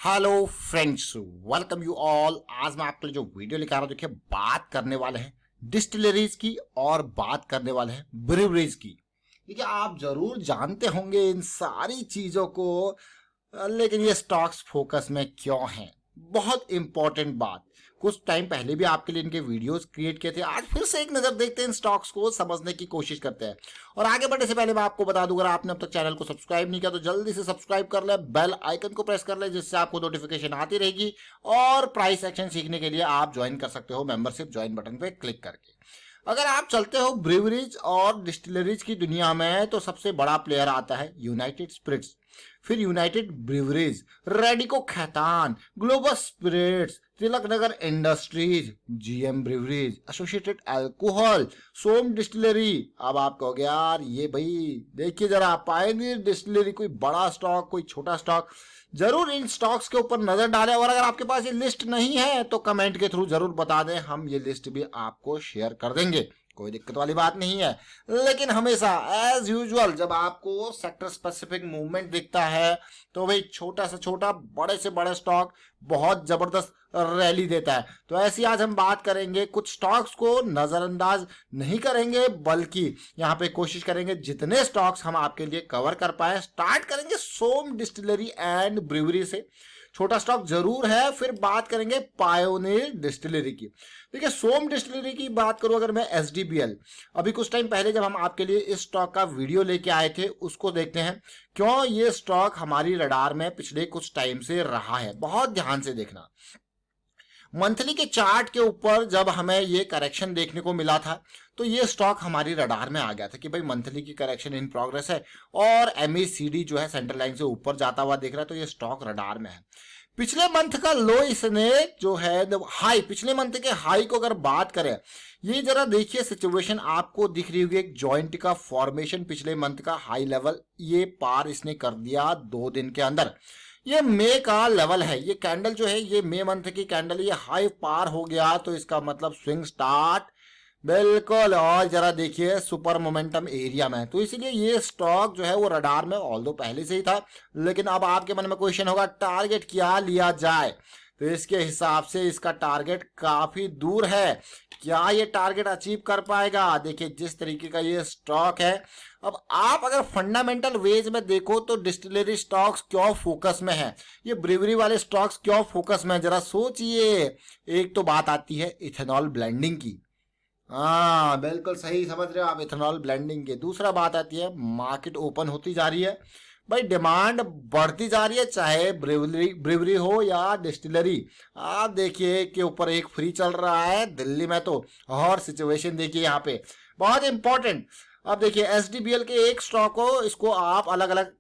Hello friends, welcome you all. आज मैं आपके लिए जो वीडियो लेकर आ रहा हूं, देखिए बात करने वाले हैं डिस्टिलरीज की और बात करने वाले हैं ब्रूवरीज की। देखिए आप जरूर जानते होंगे इन सारी चीजों को, लेकिन ये स्टॉक्स फोकस में क्यों हैं? बहुत इंपॉर्टेंट बात। कुछ टाइम पहले भी आपके लिए इनके वीडियोस क्रिएट किए थे, आज फिर से एक नजर देखते हैं, इन स्टॉक्स को समझने की कोशिश करते हैं। और आगे बढ़ने से पहले मैं आपको बता दूं, अगर आपने अब तक चैनल को सब्सक्राइब नहीं किया तो जल्दी से सब्सक्राइब कर ले, बेल आइकन को प्रेस कर ले, जिससे आपको नोटिफिकेशन आती रहेगी। और प्राइस एक्शन सीखने के लिए आप ज्वाइन कर सकते हो मेंबरशिप ज्वाइन बटन पे क्लिक करके। अगर आप चलते हो ब्रूवरीज और डिस्टिलरीज की दुनिया में, तो सबसे बड़ा प्लेयर आता है यूनाइटेड स्पिरिट्स, फिर United Breweries, Radico Khaitan, Global Spirits, Tilak Nagar Industries, GM Breweries, Associated Alcohol, Som Distillery. अब आप कहोगे यार ये भाई देखिए जरा, पायनियर डिस्टिलरी, कोई बड़ा स्टॉक कोई छोटा स्टॉक। जरूर इन स्टॉक्स के ऊपर नजर डालें, और अगर आपके पास ये लिस्ट नहीं है तो कमेंट के थ्रू जरूर बता दें, हम ये लिस्ट भी आपको शेयर कर देंगे, कोई दिक्कत वाली बात नहीं है। लेकिन हमेशा एज यूजुअल जब आपको सेक्टर स्पेसिफिक मूवमेंट दिखता है तो भाई छोटा से छोटा बड़े से बड़े स्टॉक बहुत जबरदस्त रैली देता है। तो ऐसी आज हम बात करेंगे, कुछ स्टॉक्स को नजरअंदाज नहीं करेंगे, बल्कि यहाँ पे कोशिश करेंगे जितने स्टॉक्स हम आपके लिए कवर कर पाए। स्टार्ट करेंगे सोम डिस्टिलरी एंड ब्रूवरी से, छोटा स्टॉक जरूर है। फिर बात करेंगे पायोनियर डिस्टिलरी की। देखिए सोम डिस्टिलरी की बात करूं अगर मैं, एसडीबीएल, अभी कुछ टाइम पहले जब हम आपके लिए इस स्टॉक का वीडियो लेके आए थे, उसको देखते हैं क्यों ये स्टॉक हमारी रडार में पिछले कुछ टाइम से रहा है। बहुत ध्यान से देखना, मंथली के चार्ट के ऊपर जब हमें ये करेक्शन देखने को मिला था तो ये स्टॉक हमारी रडार में आ गया था कि भाई मंथली की करेक्शन इन प्रोग्रेस है, और एमएसीडी जो है सेंटर लाइन से ऊपर जाता हुआ दिख रहा है, तो ये स्टॉक रडार में है। पिछले मंथ का लो इसने जो है हाई, पिछले मंथ के हाई को अगर बात करें, ये जरा देखिए सिचुएशन आपको दिख रही होगी, एक जॉइंट का फॉर्मेशन, पिछले मंथ का हाई लेवल ये पार इसने कर दिया 2 दिन के अंदर। ये मई का लेवल है, ये कैंडल जो है ये मई मंथ की कैंडल, ये हाई पार हो गया, तो इसका मतलब स्विंग स्टार्ट बिल्कुल। और जरा देखिए सुपर मोमेंटम एरिया में, तो इसलिए ये स्टॉक जो है वो रडार में ऑल्दो पहले से ही था। लेकिन अब आपके मन में क्वेश्चन होगा टारगेट क्या लिया जाए, तो इसके हिसाब से इसका टारगेट काफी दूर है। क्या ये टारगेट अचीव कर पाएगा? देखिए जिस तरीके का ये स्टॉक है, अब आप अगर फंडामेंटल वेज में देखो तो डिस्टिलरी स्टॉक्स क्यों फोकस में है, ये ब्रूवरी वाले स्टॉक्स क्यों फोकस में है, जरा सोचिए। एक तो बात आती है इथेनॉल ब्लेंडिंग की, हाँ बिल्कुल सही समझ रहे हो आप, इथेनॉल ब्लेंडिंग की। दूसरा बात आती है मार्केट ओपन होती जा रही है, भाई डिमांड बढ़ती जा रही है, चाहे ब्रूवरी हो या डिस्टिलरी। आप देखिए के ऊपर एक फ्री चल रहा है दिल्ली में, तो और सिचुएशन देखिए यहाँ पे बहुत इंपॉर्टेंट। अब देखिए एसडीबीएल के एक स्टॉक हो, इसको आप अलग अलग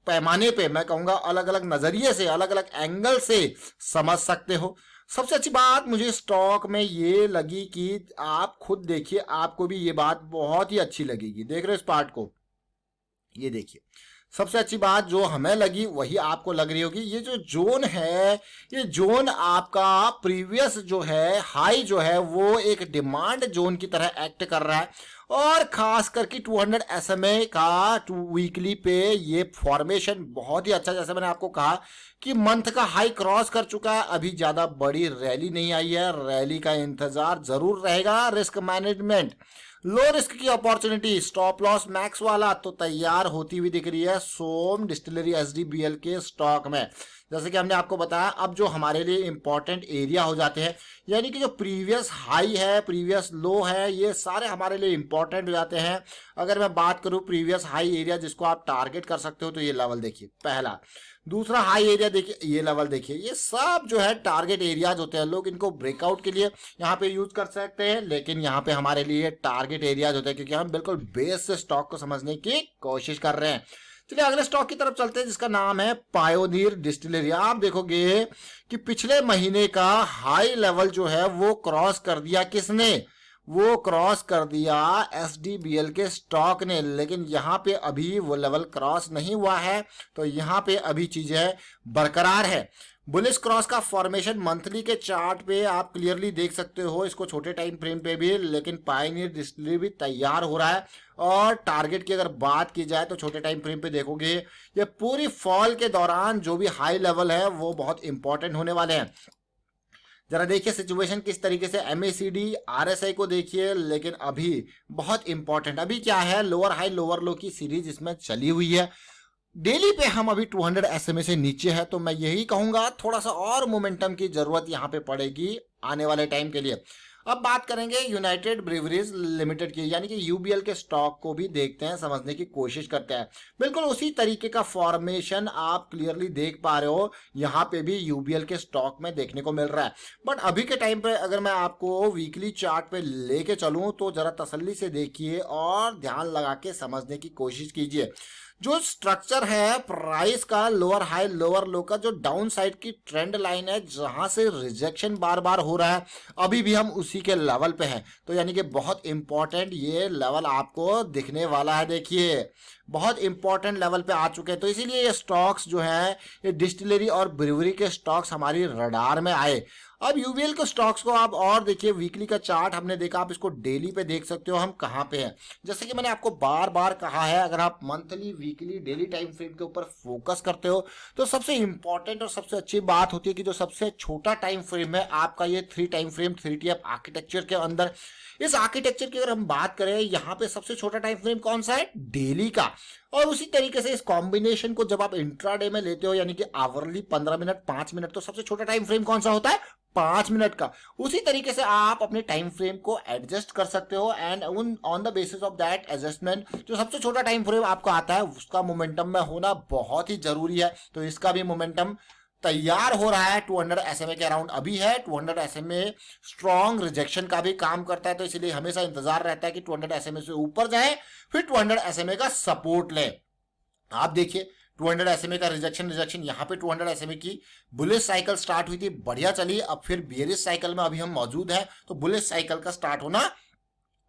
पैमाने पे, मैं कहूंगा अलग अलग नजरिए से, अलग अलग एंगल से समझ सकते हो। सबसे अच्छी बात मुझे स्टॉक में ये लगी कि आप खुद देखिए, आपको भी ये बात बहुत ही अच्छी लगेगी। देख रहे हो इस पार्ट को, ये देखिए सबसे अच्छी बात जो हमें लगी वही आपको लग रही होगी। ये जो जोन है, ये जोन आपका प्रीवियस जो है हाई जो है वो एक डिमांड जोन की तरह एक्ट कर रहा है, और खास करके 200 SMA का 2 वीकली पे ये फॉर्मेशन बहुत ही अच्छा, जैसे मैंने आपको कहा कि मंथ का हाई क्रॉस कर चुका है। अभी ज्यादा बड़ी रैली नहीं आई है, रैली का इंतजार जरूर रहेगा। रिस्क मैनेजमेंट, लो रिस्क की अपॉर्चुनिटी, स्टॉप लॉस मैक्स वाला तो तैयार होती हुई दिख रही है सोम डिस्टिलरी एसडीबीएल के स्टॉक में। जैसे कि हमने आपको बताया, अब जो हमारे लिए इंपॉर्टेंट एरिया हो जाते हैं, यानी कि जो प्रीवियस हाई है प्रीवियस लो है, ये सारे हमारे लिए इंपॉर्टेंट हो जाते हैं। अगर मैं बात करूं प्रीवियस हाई एरिया जिसको आप टारगेट कर सकते हो, तो ये लेवल देखिए पहला, दूसरा हाई एरिया देखिए, ये लेवल देखिए, ये सब जो है टारगेट एरियाज होते हैं। लोग इनको ब्रेकआउट के लिए यहाँ पे यूज कर सकते हैं, लेकिन यहाँ पे हमारे लिए टारगेट एरियाज होते हैं, क्योंकि हम बिल्कुल बेस से स्टॉक को समझने की कोशिश कर रहे हैं। चलिए अगले स्टॉक की तरफ चलते हैं, जिसका नाम है पायोनियर डिस्टिलरी। आप देखोगे कि पिछले महीने का हाई लेवल जो है वो क्रॉस कर दिया किसने, वो क्रॉस कर दिया SDBL के स्टॉक ने, लेकिन यहाँ पे अभी वो लेवल क्रॉस नहीं हुआ है, तो यहाँ पे अभी चीजें बरकरार है। बुलिश क्रॉस का फॉर्मेशन मंथली के चार्ट पे आप क्लियरली देख सकते हो, इसको छोटे टाइम फ्रेम पे भी, लेकिन पायनियर डिस्टिलरी भी तैयार हो रहा है। और टारगेट की अगर बात की जाए तो छोटे टाइम फ्रेम पे देखोगे ये पूरी फॉल के दौरान जो भी हाई लेवल है वो बहुत इंपॉर्टेंट होने वाले हैं। जरा देखिए सिचुएशन किस तरीके से, MACD RSI को देखिए, लेकिन अभी बहुत इंपॉर्टेंट अभी क्या है, लोअर हाई लोअर लो की सीरीज इसमें चली हुई है। डेली पे हम अभी 200 SMA से नीचे है, तो मैं यही कहूंगा थोड़ा सा और मोमेंटम की जरूरत यहां पे पड़ेगी आने वाले टाइम के लिए। अब बात करेंगे यूनाइटेड ब्रीवरीज लिमिटेड की, यानी कि UBL के स्टॉक को भी देखते हैं, समझने की कोशिश करते हैं। बिल्कुल उसी तरीके का फॉर्मेशन आप क्लियरली देख पा रहे हो, यहाँ पे भी UBL के स्टॉक में देखने को मिल रहा है। बट अभी के टाइम पे अगर मैं आपको वीकली चार्ट पे लेके चलूं तो जरा तसल्ली से देखिए और ध्यान लगा के समझने की कोशिश कीजिए। जो स्ट्रक्चर है प्राइस का, लोअर हाई लोअर लो का, जो डाउन साइड की ट्रेंड लाइन है जहां से रिजेक्शन बार बार हो रहा है, अभी भी हम उसी के लेवल पे हैं। तो यानी कि बहुत इंपॉर्टेंट ये लेवल आपको दिखने वाला है। देखिए बहुत इंपॉर्टेंट लेवल पे आ चुके हैं, तो इसीलिए ये स्टॉक्स जो है, ये डिस्टिलरी और ब्रीवरी के स्टॉक्स हमारी रडार में आए। अब UBL के स्टॉक्स को आप और देखिए, वीकली का चार्ट हमने देखा, आप इसको डेली पे देख सकते हो हम कहाँ पे हैं। जैसे कि मैंने आपको बार बार कहा है, अगर आप monthly weekly daily time frame के ऊपर फोकस करते हो तो सबसे इंपॉर्टेंट और सबसे अच्छी बात होती है कि जो सबसे छोटा टाइम फ्रेम है आपका, ये 3 टाइम फ्रेम 3TF आर्किटेक्चर के अंदर, इस आर्किटेक्चर की अगर हम बात करें, यहाँ पे सबसे छोटा टाइम फ्रेम कौन सा है, डेली का। और उसी तरीके से इस कॉम्बिनेशन को जब आप इंट्राडे में लेते हो, यानी कि आवरली 15 मिनट 5 मिनट, तो सबसे छोटा टाइम फ्रेम कौन सा होता है, 5 मिनट का। उसी तरीके से आप अपने टाइम फ्रेम को एडजस्ट कर सकते हो, and on the basis of that adjustment जो सबसे छोटा टाइम फ्रेम आपको आता है उसका मोमेंटम में होना बहुत ही जरूरी है। तो इसका भी मोमेंटम तैयार हो रहा है, 200 SMA के अराउंड अभी है। 200 SMA स्ट्रॉन्ग रिजेक्शन का भी काम करता है, तो इसलिए हमेशा इंतजार रहता है कि 200 SMA से ऊपर जाए, फिर 200 SMA का सपोर्ट ले। आप देखिए 200 SMA का रिजेक्शन यहाँ पे 200 SMA की बुलिश साइकिल स्टार्ट हुई थी, बढ़िया चली, अब फिर बेयरिश साइकिल में अभी हम मौजूद हैं, तो बुलिश साइकिल का स्टार्ट होना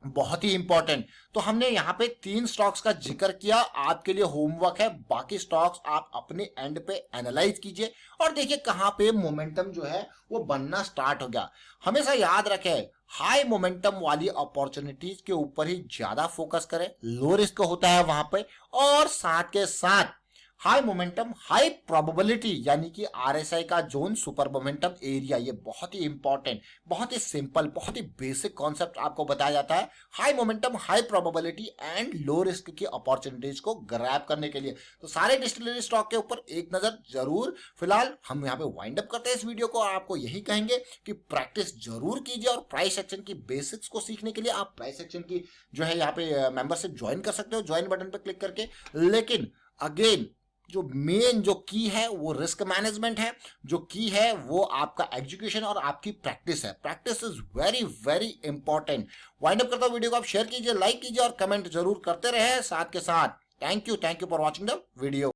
बहुत ही इंपॉर्टेंट। तो हमने यहाँ पे 3 स्टॉक्स का जिक्र किया, आपके लिए होमवर्क है, बाकी स्टॉक्स आप अपने एंड पे एनालाइज कीजिए और देखिए कहाँ पे मोमेंटम जो है वो बनना स्टार्ट हो गया। हमेशा याद रखें, हाई मोमेंटम वाली अपॉर्चुनिटीज के ऊपर ही ज्यादा फोकस करें, लो रिस्क होता है वहां पे, और साथ के साथ हाई मोमेंटम हाई प्रोबेबिलिटी, यानी कि RSI का जोन सुपर मोमेंटम एरिया, ये बहुत ही इंपॉर्टेंट, बहुत ही सिंपल, बहुत ही बेसिक कॉन्सेप्ट आपको बताया जाता है high momentum high probability and low risk की अपॉर्चुनिटीज को ग्रैब करने के लिए। तो सारे डिस्टिलरी स्टॉक के ऊपर एक नजर जरूर। फिलहाल हम यहाँ पे वाइंड अप करते हैं इस वीडियो को, आपको यही कहेंगे कि प्रैक्टिस जरूर कीजिए, और प्राइस एक्शन की बेसिक्स को सीखने के लिए आप प्राइस एक्शन की जो है यहाँ पे मेंबरशिप ज्वाइन कर सकते हो, ज्वाइन बटन पर क्लिक करके। लेकिन अगेन जो मेन जो की है वो रिस्क मैनेजमेंट है, जो की है वो आपका एजुकेशन और आपकी प्रैक्टिस है। Practice is very very important. Wind up करता हूं वीडियो को, आप शेयर कीजिए, लाइक कीजिए और कमेंट जरूर करते रहे साथ के साथ। Thank you for watching the video.